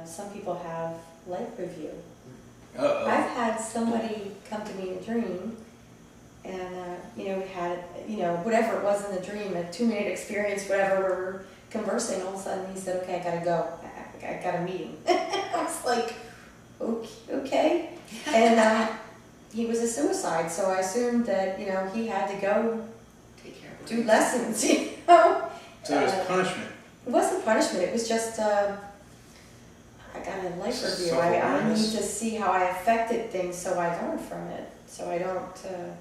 some people have life review. Uh-oh. I've had somebody come to me in a dream, and we had, whatever it was in the dream, a 2-minute experience, whatever, we're conversing. All of a sudden, he said, "Okay, I gotta go. I got a meeting." I was like, "Okay," and he was a suicide, so I assumed that he had to go Take care of do it. lessons. So it was punishment. It wasn't punishment. It was just I got a life review. I need Self-awareness? to see how I affected things, so I learn from it. So I don't.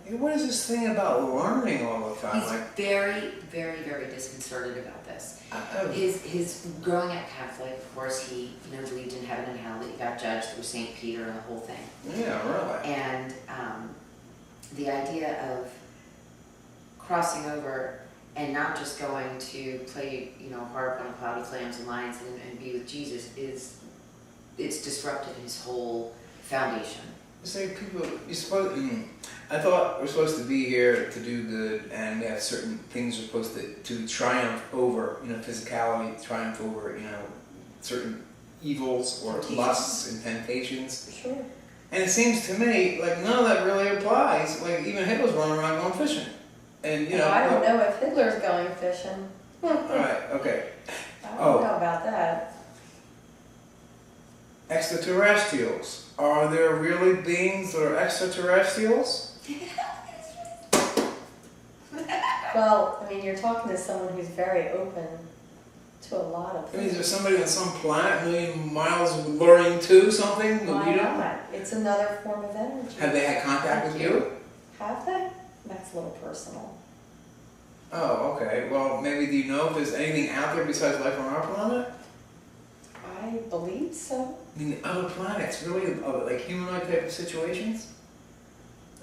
Hey, what is this thing about learning all the time? He's very, very, very disconcerted about this. I- His growing up Catholic, of course, he believed in heaven and hell, that he got judged through St. Peter and the whole thing. yeah, really. And the idea of crossing over and not just going to play, harp on cloudy clams and lions and be with Jesus it's disrupted his whole foundation. Say people, I thought we're supposed to be here to do good, and we have certain things we're supposed to triumph over, physicality, triumph over, certain evils or lusts and temptations. Sure. And it seems to me like none of that really applies. Like even Hitler's running around going fishing, and I don't know if Hitler's going fishing. All right, okay. I don't know about that. Extraterrestrials. Are there really beings that are extraterrestrials? Well, you're talking to someone who's very open to a lot of I mean, is things. there somebody on some planet a million miles luring to something that Why we don't? not? It's another form of energy. Have they had contact with you? Have they? That's a little personal. Oh, okay. Well, maybe do you know if there's anything out there besides life on our planet? I believe so. I mean, other planets, really, like humanoid type of situations?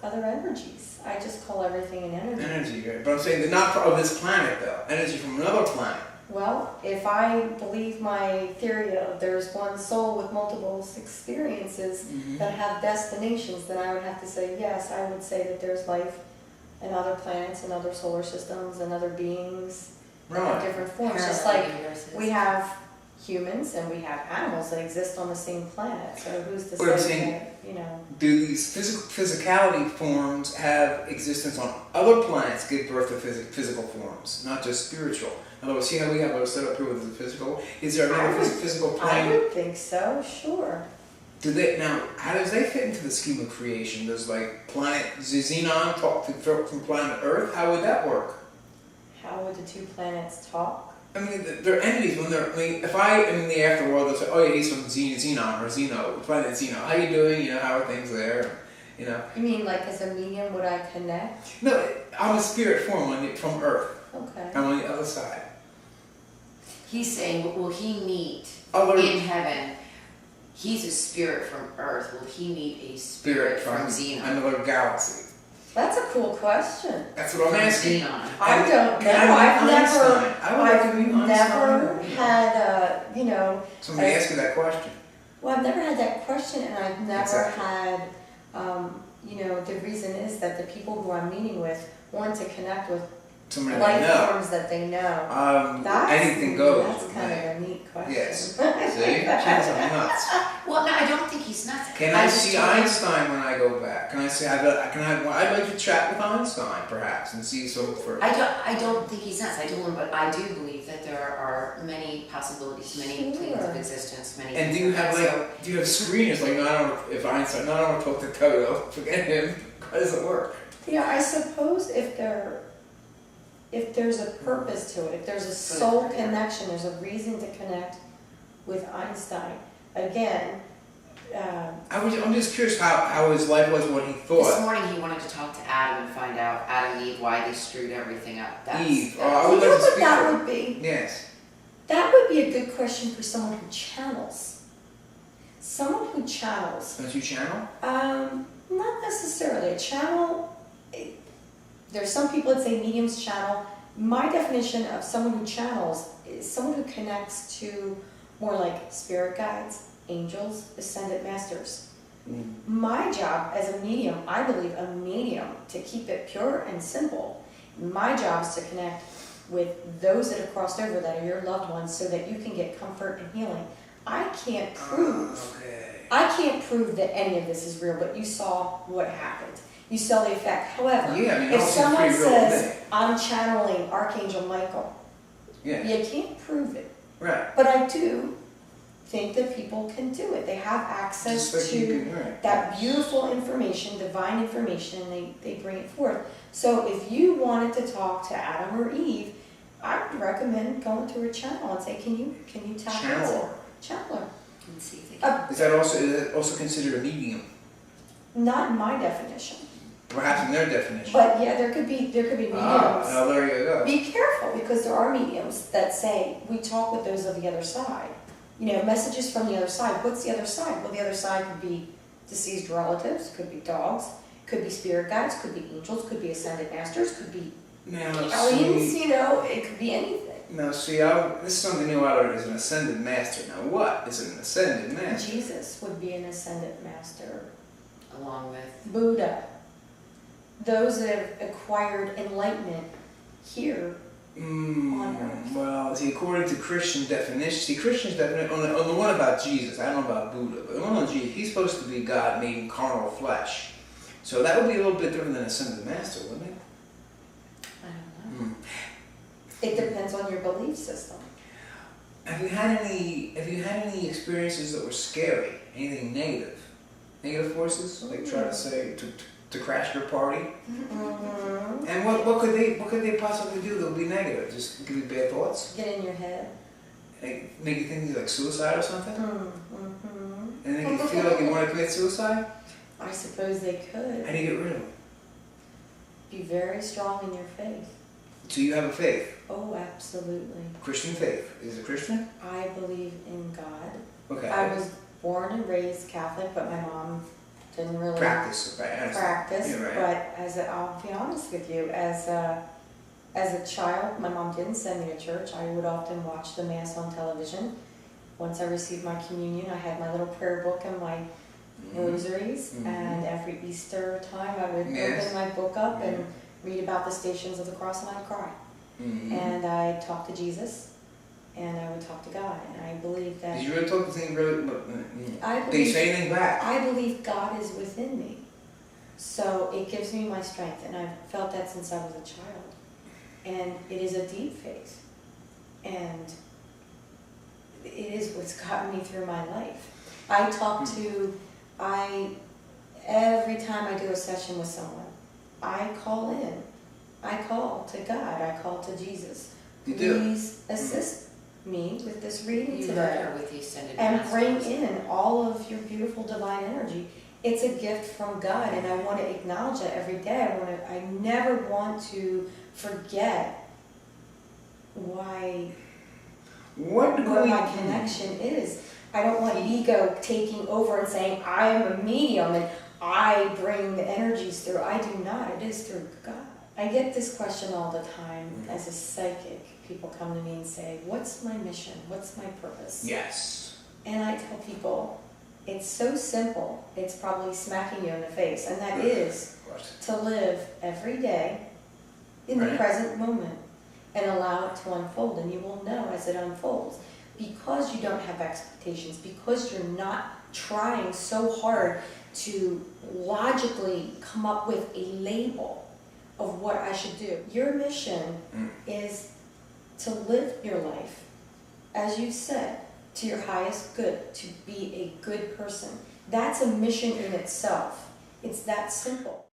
Other energies. I just call everything an energy. Energy, right? But I'm saying they're not of this planet, though. Energy from another planet. Well, if I believe my theory of there's one soul with multiple experiences that have destinations, then I would have to say yes. I would say that there's life in other planets and other solar systems and other beings that have Right. different forms. Just like we have humans and we have animals that exist on the same planet. So who's to But I'm say saying- that, Do these physicality forms have existence on other planets, give birth to physical forms, not just spiritual? In other words, see how we have our set up here with the physical? Is there another physical I plane? would think so, sure. How does they fit into the scheme of creation? Does like planet Xenon talk from planet Earth? How would that work? How would the two planets talk? I mean, they're entities when they're. I mean, if I am in the afterworld, they'll say, "Oh yeah, he's from Xenon or Xeno, planet Xeno. How you doing? How are things there? You mean like as a medium would I connect? No, I'm a spirit form from Earth. Okay. I'm on the other side. He's saying, will he meet Other in heaven? He's a spirit from Earth. Will he meet a spirit from Xenon? another galaxy. That's a cool question. That's what I'm asking. Xenon. I don't know. Can I meet Einstein? I would like to meet I've never Einstein. had, Somebody ask you that question. well, I've never had that question, and I've never Exactly. had, the reason is that the people who I'm meeting with want to connect with Somebody life they know. forms that they know. Anything goes. That's with kind me. of a neat question. Yes. See? I'm nuts. Well, no, I don't think he's nuts. Can I just see told him- Einstein when I go back? Can I see? I'd like to chat with Einstein, perhaps, and see some for. I don't think he's nuts. I told him, but I do believe that there are many possibilities, many planes of existence, many. And do things you have like that. like, do you have screeners? Like, no, I don't. If Einstein, no, I don't want to talk to Toto. Forget him. How does it work? Yeah, I suppose if there's a purpose to it, if there's a soul connection, there's a reason to connect with Einstein. Again, I'm just curious how his life was when he This thought. morning he wanted to talk to Adam and find out Adam and Eve why they screwed everything up. Eve. Oh, I you would know like to what speak that to her. would be? Yes. That would be a good question for someone who channels. Someone who channels. Don't you channel? Not necessarily. A channel, there's some people that say mediums channel. My definition of someone who channels is someone who connects to more like spirit guides, angels, ascended masters. My job as a medium, I believe a medium, to keep it pure and simple, my job is to connect with those that have crossed over that are your loved ones so that you can get comfort and healing. I can't prove. Okay. I can't prove that any of this is real, but you saw what happened. You saw the effect. However, Yeah, I mean, if all seems someone pretty real to says, me. I'm channeling Archangel Michael, Yeah. you can't prove it. Right. But I do think that people can do it. They have access Just like you to can, right. that beautiful information, divine information, and they bring it forth. So if you wanted to talk to Adam or Eve, I would recommend going to a channel and say, can you tap into Channeler. Channeler? And see if they can. Is that also considered a medium? Not in my definition, Perhaps in their definition. but yeah, there could be mediums. Now there you go. Be careful, because there are mediums that say, we talk with those of the other side. You know, messages from the other side. What's the other side? Well, the other side could be deceased relatives, could be dogs, could be spirit guides, could be angels, could be ascended masters, could be Now, aliens, see, you know, it could be anything. this is something new I learned, is an ascended master. Now what is an ascended master? Jesus would be an ascended master. Along with, Buddha. Those that have acquired enlightenment here. On Earth. Well, see, according to Christian definition, Christian's definition, on the one about Jesus, I don't know about Buddha, but the one on Jesus, he's supposed to be God made in carnal flesh. So that would be a little bit different than ascended master, wouldn't it? I don't know. Hmm. It depends on your belief system. Have you had any experiences that were scary? Anything negative? Negative forces? Like try to say to crash your party? Mm-hmm. And what could they possibly do that would be negative? Just give you bad thoughts? Get in your head. Like, make you think like suicide or something? Mm-hmm. And then you feel like you want to commit suicide? I suppose they could. How do you get rid of them? Be very strong in your faith. So you have a faith, Oh, absolutely. Christian faith. Is it Christian? I believe in God. Okay. I was born and raised Catholic, but my mom didn't really Practice, right? I understand. practice. Yeah, right. But I'll be honest with you, as a child, my mom didn't send me to church. I would often watch the Mass on television. Once I received my communion, I had my little prayer book and my rosaries, Mhm. and every Easter time I would Yes. open my book up and read about the Stations of the Cross, and I'd cry. Mhm. And I talked to Jesus, and I would talk to God, and I believe that Did you really talk to things really? I Did you say believe anything back? I believe God is within me. So it gives me my strength, and I've felt that since I was a child. And it is a deep faith, and it is what's gotten me through my life. Every time I do a session with someone, I call in. I call to God, I call to Jesus. You do? Please assist me with this reading you today. partner with the Ascended And Masters. bring in all of your beautiful divine energy. It's a gift from God, and I want to acknowledge it every day. I never want to forget why, What do what we my connection is. I don't want ego taking over and saying, I'm a medium and I bring the energies through. I do not. It is through God. I get this question all the time as a psychic. People come to me and say, what's my mission? What's my purpose? Yes. And I tell people, it's so simple, it's probably smacking you in the face, and that is What? to live every day in the Right. present moment and allow it to unfold, and you will know as it unfolds. Because you don't have expectations, because you're not trying so hard to logically come up with a label of what I should do. Your mission is to live your life, as you said, to your highest good, to be a good person. That's a mission in itself. It's that simple.